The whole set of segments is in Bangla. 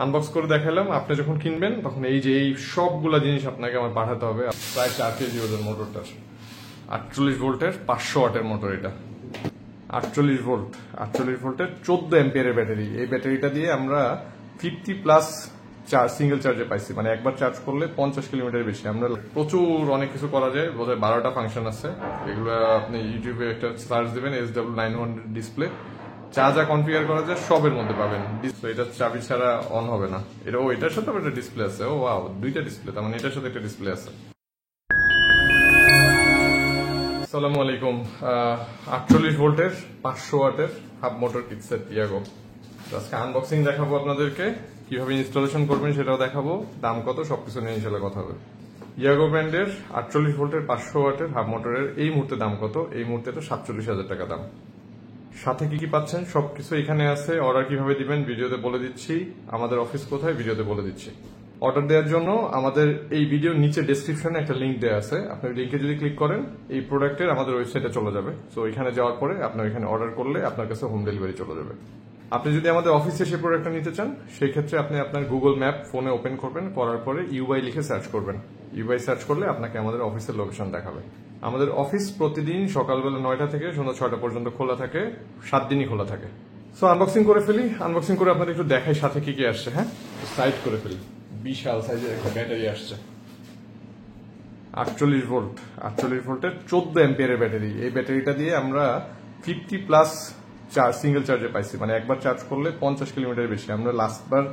আনবক্স করে দেখালাম। আপনি যখন কিনবেন তখন এই যে এই সবগুলা জিনিস আপনাকে আমার পাঠাতে হবে। প্রায় 4 কেজি ওজন মোটরটার, 48 ভোল্টের 500 ওয়াটের মোটর। এটা 48 ভোল্টের 14 অ্যাম্পিয়ারের ব্যাটারি। এই ব্যাটারিটা দিয়ে আমরা 50 প্লাস সিঙ্গেল চার্জে পাইছি, মানে একবার চার্জ করলে 50 কিলোমিটার বেশি। আমরা প্রচুর অনেক কিছু করা যায়, বোধহয় 12টা ফাংশন আছে। এগুলো আপনি ইউটিউবে একটা সার্চ দিবেন, SW900 ডিসপ্লে, যা কনফিগার করা যায় সবের মধ্যে পাবেন। এটা চাবি ছাড়া অন হবে না। এটার সাথে একটা ডিসপ্লে আছে। ও ওয়াও, দুইটা ডিসপ্লে, তার মানে এটার সাথে একটা ডিসপ্লে আছে। আসসালামু আলাইকুম। 48 ভোল্টের 500 ওয়াটের হাফ মোটর কিটসেট ইয়াগো। আজকে আনবক্সিং দেখাবো আপনাদেরকে, কিভাবে ইনস্টলেশন করবেন সেটাও দেখাবো, দাম কত সবকিছু নিয়ে ইনশাল্লাহ কথা হবে। ইয়াগো ব্র্যান্ডের 48 ভোল্টের 500 ওয়াটের হাফ মোটরের এই মুহূর্তে দাম কত? এই মুহূর্তে তো 47,000 টাকা দাম। সাথে কি কি পাচ্ছেন সবকিছু এখানে আছে। অর্ডার কিভাবে দিবেন ভিডিওতে বলে দিচ্ছি, আমাদের অফিস কোথায় ভিডিওতে বলে দিচ্ছি। অর্ডার দেওয়ার জন্য আমাদের এই ভিডিওর নিচে ডেসক্রিপশনে একটা লিঙ্ক দেওয়া আছে। আপনি লিঙ্কে যদি ক্লিক করেন এই প্রোডাক্টের আমাদের ওয়েবসাইটে চলে যাবে। তো এখানে যাওয়ার পরে আপনি এখানে অর্ডার করলে আপনার কাছে হোম ডেলিভারি চলে যাবে। আপনি যদি আমাদের অফিসে সেই প্রোডাক্টটা নিতে চান, সেই ক্ষেত্রে আপনি আপনার গুগল ম্যাপ ফোনে ওপেন করবেন, করার পরে ইউআই লিখে সার্চ করবেন। ইউআই সার্চ করলে আপনাকে আমাদের অফিসের লোকেশন দেখাবে। আমাদের অফিস প্রতিদিন সকালবেলা 9টা থেকে সন্ধ্যা 6টা পর্যন্ত খোলা থাকে, 7 দিনই খোলা থাকে। সো আনবক্সিং করে ফেলি। আনবক্সিং করে আপনাদের একটু দেখাই সাথে কি কি আসছে। হ্যাঁ, সাইড করে ফেলি। বিশাল সাইজের একটা ব্যাটারি আসছে, 48 ভোল্টের 14 অ্যাম্পিয়ারের ব্যাটারি। এই ব্যাটারিটা দিয়ে আমরা 50 প্লাস সিঙ্গেল চার্জে পাইছি, মানে একবার চার্জ করলে 50 কিলোমিটার বেশি। আমরা লাস্টবার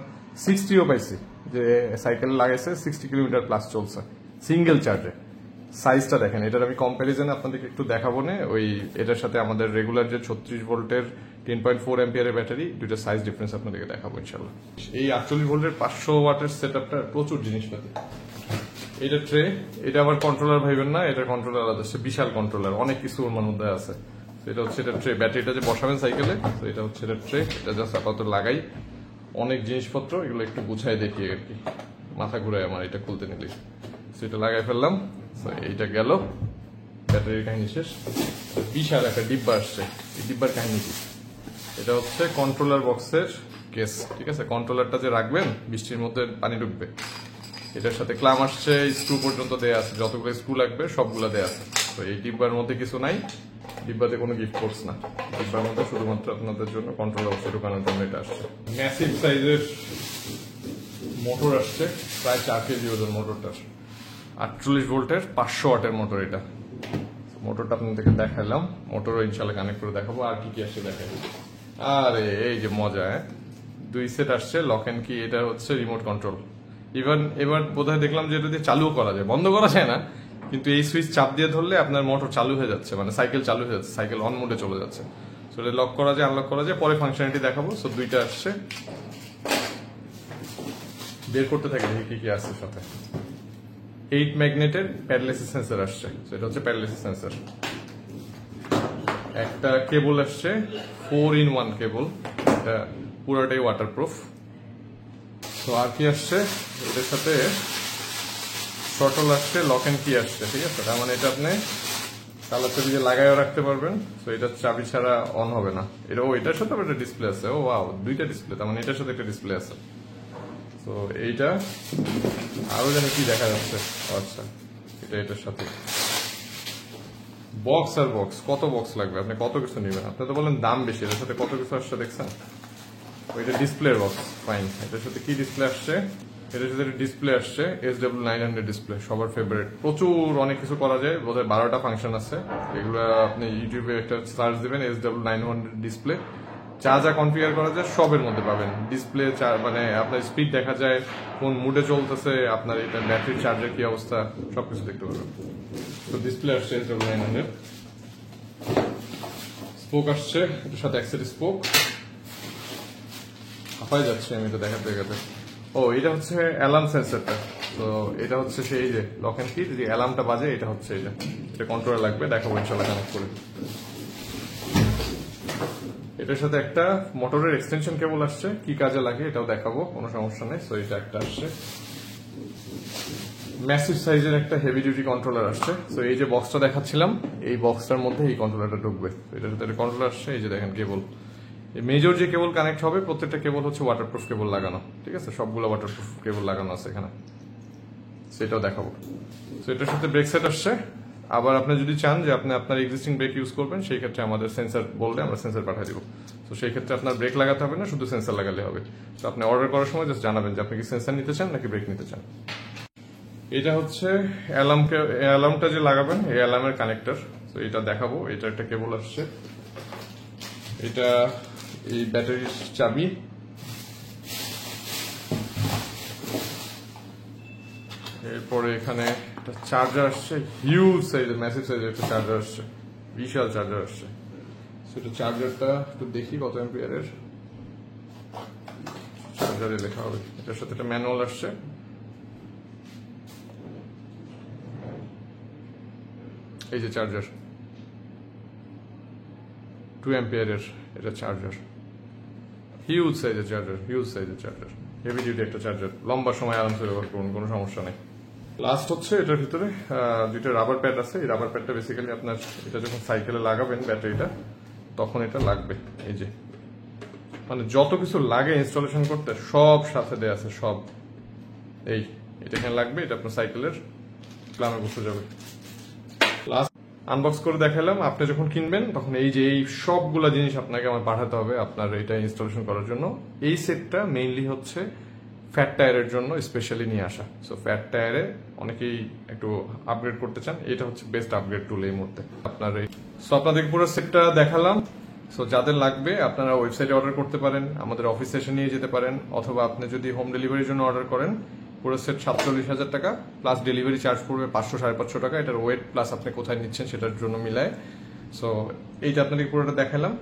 60ও পাইছি, যে সাইকেল লাগাইছে 60 কিলোমিটার প্লাস চলছে সিঙ্গেল চার্জে। সাইজটা দেখেন, এটার আমি কম্প্যারিজন আপনাদেরকে একটু দেখাবো না। ওই এটার সাথে আমাদের রেগুলার যে 36 ভোল্টের 10.4 অ্যাম্পিয়ারের ব্যাটারি, দুইটা সাইজ ডিফারেন্স আপনাদেরকে দেখাবো ইনশাল্লাহ। এই 48 ভোল্টের 500 ওয়াটের সেটআপটা প্রচুর জিনিসপাতি। এটা ট্রে, এটা আবার কন্ট্রোলার ভাইবেন না, এটা কন্ট্রোলার আলাদা, বিশাল কন্ট্রোলার, অনেক কিছু ওর মধ্যে আছে। এটা হচ্ছে এটা ট্রে, ব্যাটারিটা যে বসাবেন সাইকেলে, তো এটা হচ্ছে এটা ট্রে। এটা জাস্ট আপাতত লাগাই। অনেক জিনিসপত্র, এগুলো একটু গুছাই দেখি আর কি, মাথা ঘুরায় আমার এটা খুলতে নিলে। সেটা লাগাই ফেললাম। এইটা গেল, ব্যাটারির কাহিনী শেষ। বিশাল একটা ডিব্বা আসছে, এই ডিব্বার কাহিনী কি? এটা হচ্ছে কন্ট্রোলার বক্সের কেস, ঠিক আছে। কন্ট্রোলারটা যে রাখবেন, বৃষ্টির মধ্যে পানি ঢুকবে। এটার সাথে ক্লাম আসছে, স্ক্রু পর্যন্ত দেয়া আছে, যতগুলো স্ক্রু লাগবে সবগুলো দেয়া আছে। তো এই ডিব্বার মধ্যে কিছু নাই, ডিব্বাতে কোনো গিফট করছে না। ডিব্বার মধ্যে শুধুমাত্র আপনাদের জন্য কন্ট্রোলার বক্সে ঢোকানোর জন্য এটা আসছে। ম্যাসিভ সাইজের মোটর আসছে, প্রায় 4 কেজি ওজন মোটরটার, 48 ভোল্টের 500 ওয়াটের মোটর। এটা মোটরটা আপনাদেরকে দেখালাম, মোটরও ইনশাল্লাহ কানেক্ট করে দেখাবো। আর কি কি আসছে দেখাই। আরে এই যে মজা, 2 সেট আসছে লক এন্ড কি। এটা হচ্ছে রিমোট কন্ট্রোল। এবার বোধহয় দেখলাম যে এটা দিয়ে চালু করা যায়, বন্ধ করা যায় না, কিন্তু এই সুইচ চাপ দিয়ে ধরলে আপনার মোটর চালু হয়ে যাচ্ছে, মানে সাইকেল চালু হয়ে যাচ্ছে, সাইকেল অন মোডে চলে যাচ্ছে। সো এটা লক করা যায়, আনলক করা যায়, পরে ফাংশনালিটি দেখাবো। সো দুইটা আসছে, বের করতে থাকে দেখি কি কি আসছে সাথে। 8 ম্যাগনেটের প্যাডলেসি সেন্সর আসছে, সেটা হচ্ছে প্যাডলেসি সেন্সর। একটা কেবল আসছে, 4-in-1 কেবল, এটা পুরোটাই ওয়াটারপ্রুফ। তো আর কি আসছে এটার সাথে? শটল আসছে, লক এন্ড কি আসছে, ঠিক আছে। তার মানে এটা আপনি তালা চাবি দিয়ে লাগাইও রাখতে পারবেন। তো এটা চাবি ছাড়া অন হবে না। এটার সাথে একটা ডিসপ্লে আছে। ও ওয়াও, দুইটা ডিসপ্লে, তার মানে এটার সাথে একটা ডিসপ্লে আছে। তো এইটা আরো জানি কি দেখা যাচ্ছে। আচ্ছা, এটার সাথে বক্স আর বক্স, কত বক্স লাগবে, আপনি কত কিছু নেবেন। আপনি তো বলেন দাম বেশি, এটার সাথে কত কিছু আসছে দেখছেন। ওইটা ডিসপ্লে বক্স, ফাইন। এটার সাথে কি ডিসপ্লে আসছে? এটার সাথে ডিসপ্লে আসছে SW900 ডিসপ্লে, সবার ফেভারিট। প্রচুর অনেক কিছু করা যায়, বোধহয় 12টা ফাংশন আছে। এগুলো আপনি ইউটিউবে একটা সার্চ দিবেন, SW900 ডিসপ্লে, যা কনফিগার করা যায় সবের মধ্যে পাবেন। ডিসপ্লে মানে আপনার স্পিড দেখা যায়, কোন মুডে চলতেছে, আপনার এটা ব্যাটারি চার্জের কি অবস্থা, সবকিছু দেখতে পাবেন। তো ডিসপ্লে আসছে SW900। স্পোক আসছে, এটার সাথে অ্যাক্সেসরি স্পোক। হাঁপাই যাচ্ছে আমি তো দেখাতে দেখাতে। ও, এটা হচ্ছে অ্যালার্ম সেন্সরটা। তো এটা হচ্ছে সেই যে লক এন্ড কি, যদি অ্যালার্মটা বাজে, এটা হচ্ছে এটা কন্ট্রোলার লাগবে, দেখাবো ইনশাল্লাহ কানেক্ট করে। এটার সাথে একটা মোটরের এক্সটেনশন কেবল আসছে, কি কাজে লাগে এটাও দেখাবো, কোনো সমস্যা নেই। সো এটা একটা আসছে। ম্যাসিভ সাইজের একটা হেভি ডিউটি কন্ট্রোলার আসছে। সো এই যে বক্সটা দেখাচ্ছিলাম, এই বক্সটার মধ্যে এই কন্ট্রোলারটা ঢুকবে। এটার সাথে একটা কন্ট্রোলার আসছে, এই যে দেখেন কেবল। মেজর যে কেবল কানেক্ট হবে প্রত্যেকটা কেবল হচ্ছে ওয়াটারপ্রুফ কেবল লাগানো, ঠিক আছে, সবগুলো ওয়াটারপ্রুফ কেবল লাগানো আছে এখানে, সেটাও দেখাবো। তো এটার সাথে ব্রেক সেট আসছে। আবার আপনি যদি চান যে আপনি আপনার এক্সিস্টিং ব্রেক ইউজ করবেন, সেই ক্ষেত্রে আমাদের সেন্সর বললে আমরা সেন্সর পাঠিয়ে দিব। তো সেই ক্ষেত্রে আপনার ব্রেক লাগাতে হবে না, শুধু সেন্সর লাগালে হবে। তো আপনি অর্ডার করার সময় জাস্ট জানাবেন যে আপনি কি সেন্সর নিতে চান নাকি ব্রেক নিতে চান। এটা হচ্ছে অ্যালার্মটা যে লাগাবেন, এই অ্যালার্মের কানেক্টর। তো এটা দেখাবো। এটা একটা কেবল আসছে, এটা এই ব্যাটারির চাবি, এরপরে এখানে একটা চার্জার আসছে, হিউজ সাইজের, ম্যাসিভ সাইজের একটা চার্জার আসছে, বিশাল চার্জার আসছে। সেটা চার্জারটা একটু দেখি কত অ্যাম্পিয়ারের, চার্জারে লেখা হবে। এটার সাথে একটা ম্যানুয়াল আসছে। এই যে চার্জার 2 অ্যাম্পিয়ারের এটা চার্জার, হিউজ সাইজের চার্জার, হিউজ সাইজের চার্জার, হেভি ডিউটি একটা চার্জার, লম্বা সময় আরামসে ব্যবহার করুন, কোনো সমস্যা নেই। লাস্ট হচ্ছে এটার ভিতরে দুইটা রাবার প্যাড আছে। এই রাবার প্যাডটা বেসিক্যালি আপনার এটা যখন সাইকেলে লাগাবেন ব্যাটারিটা, তখন এটা লাগবে। এই যে মানে যত কিছু লাগে ইনস্টলেশন করতে সব সাথে দেয়া আছে, সব এটা এখানে লাগবে। এটা আপনার সাইকেলের প্লামে বসে যাবে। লাস্ট আনবক্স করে দেখালাম। আপনি যখন কিনবেন তখন এই যে এই সবগুলা জিনিস আপনাকে আমার পাঠাতে হবে আপনার এটা ইনস্টলেশন করার জন্য। এই সেটটা মেইনলি হচ্ছে ফ্যাট টায়ারের জন্য স্পেশালি নিয়ে আসা। সো ফ্যাট টায়ারে অনেকেই একটু আপগ্রেড করতে চান, এটা হচ্ছে বেস্ট আপগ্রেড টুল এই মুহূর্তে আপনার। সো আপনাদের পুরো সেটটা দেখালাম। সো যাদের লাগবে আপনারা ওয়েবসাইটে অর্ডার করতে পারেন, আমাদের অফিসে এসে নিয়ে যেতে পারেন, অথবা আপনি যদি হোম ডেলিভারির জন্য অর্ডার করেন পুরো সেট 47,000 টাকা প্লাস ডেলিভারি চার্জ পড়বে 500-550 টাকা। এটার ওয়েট প্লাস আপনি কোথায় নিচ্ছেন সেটার জন্য মিলায়। সো এইটা আপনাদেরকে পুরোটা দেখালাম।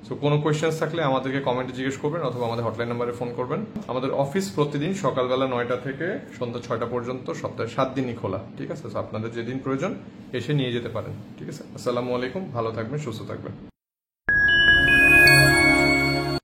সো কোনো কোয়েশ্চেন্স থাকলে আমাদেরকে কমেন্টে জিজ্ঞেস করবেন অথবা আমাদের হটলাইন নাম্বারে ফোন করবেন। আমাদের অফিস প্রতিদিন সকালবেলা 9টা থেকে সন্ধ্যা 6টা পর্যন্ত সপ্তাহে 7 দিনই খোলা, ঠিক আছে। সো আপনাদের যেদিন প্রয়োজন এসে নিয়ে যেতে পারেন, ঠিক আছে। আসসালামু আলাইকুম, ভালো থাকবেন, সুস্থ থাকবেন।